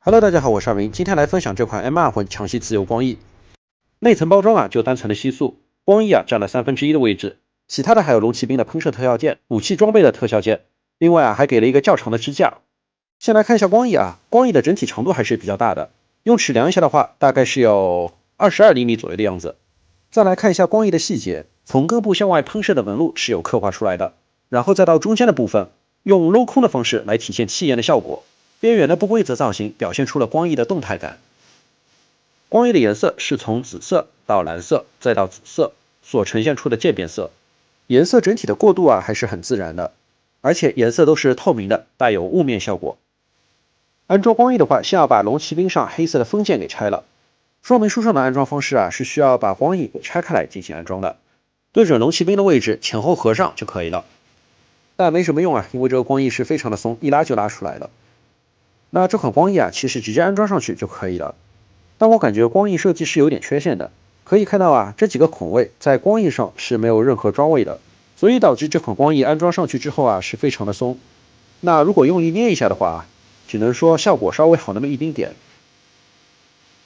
Hello，大家好，我是阿明，今天来分享这款 M2 混强系自由光翼。内层包装就单纯的吸塑，光翼占了1/3的位置，其他的还有龙骑兵的喷射特效件、武器装备的特效件，另外还给了一个较长的支架。先来看一下光翼光翼的整体长度还是比较大的，用尺量一下的话，大概是有22厘米左右的样子。再来看一下光翼的细节，从根部向外喷射的纹路是有刻画出来的，然后再到中间的部分，用镂空的方式来体现气焰的效果。边缘的不规则造型表现出了光翼的动态感。光翼的颜色是从紫色到蓝色再到紫色所呈现出的渐变色，颜色整体的过渡还是很自然的，而且颜色都是透明的，带有雾面效果。安装光翼的话，先要把龙骑兵上黑色的封件给拆了。说明书上的安装方式是需要把光翼给拆开来进行安装的，对准龙骑兵的位置前后合上就可以了。但没什么用因为这个光翼是非常的松，一拉就拉出来了。那这款光翼其实直接安装上去就可以了，但我感觉光翼设计是有点缺陷的。可以看到这几个孔位在光翼上是没有任何装位的，所以导致这款光翼安装上去之后是非常的松。那如果用力捏一下的话只能说效果稍微好那么一丁点。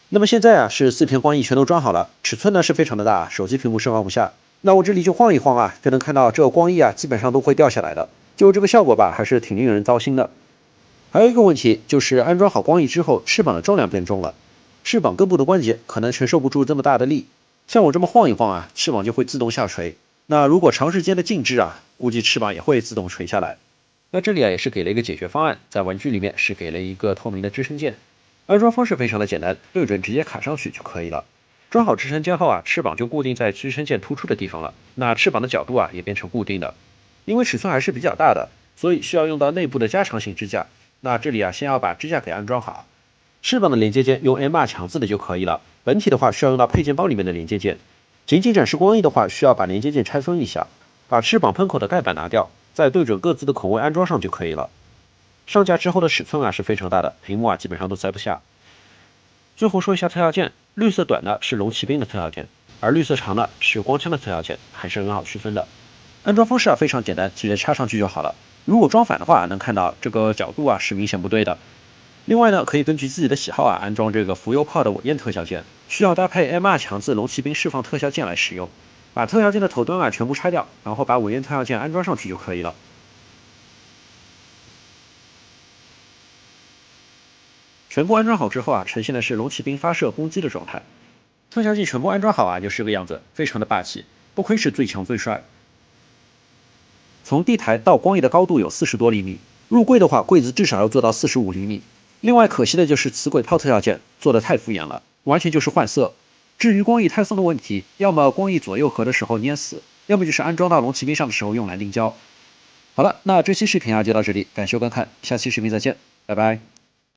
那么现在是4片光翼全都装好了，尺寸呢是非常的大，手机屏幕是放不下。那我这里就晃一晃就能看到这个光翼基本上都会掉下来的，就这个效果还是挺令人糟心的。还有一个问题就是安装好光翼之后，翅膀的重量变重了，翅膀根部的关节可能承受不住这么大的力，像我这么晃一晃翅膀就会自动下垂。那如果长时间的静置估计翅膀也会自动垂下来。那这里也是给了一个解决方案，在玩具里面是给了一个透明的支撑件，安装方式非常的简单，对准直接卡上去就可以了。装好支撑件后翅膀就固定在支撑件突出的地方了，那翅膀的角度也变成固定的。因为尺寸还是比较大的，所以需要用到内部的加长型支架。那这里先要把支架给安装好，翅膀的连接件用 M2 强字的就可以了，本体的话需要用到配件包里面的连接件。仅仅展示光翼的话，需要把连接件拆分一下，把翅膀喷口的盖板拿掉，再对准各自的孔位安装上就可以了。上架之后的尺寸是非常大的，屏幕基本上都塞不下。最后说一下特效件，绿色短的是龙骑兵的特效件，而绿色长的是光枪的特效件，还是很好区分的。安装方式非常简单，直接插上去就好了。如果装反的话，能看到这个角度是明显不对的。另外呢，可以根据自己的喜好安装这个浮游炮的尾焰特效件，需要搭配 M2 强字龙骑兵释放特效件来使用。把特效件的头端全部拆掉，然后把尾焰特效件安装上去就可以了。全部安装好之后呈现的是龙骑兵发射攻击的状态。特效件全部安装好就是这个样子，非常的霸气，不愧是最强最帅。从地台到光翼的高度有40多厘米，入柜的话，柜子至少要做到45厘米。另外可惜的就是磁轨炮特效件做的太敷衍了，完全就是换色。至于光翼太松的问题，要么光翼左右合的时候捏死，要么就是安装到龙骑兵上的时候用来凝胶。好了，那这期视频就到这里，感谢观看，下期视频再见，拜拜。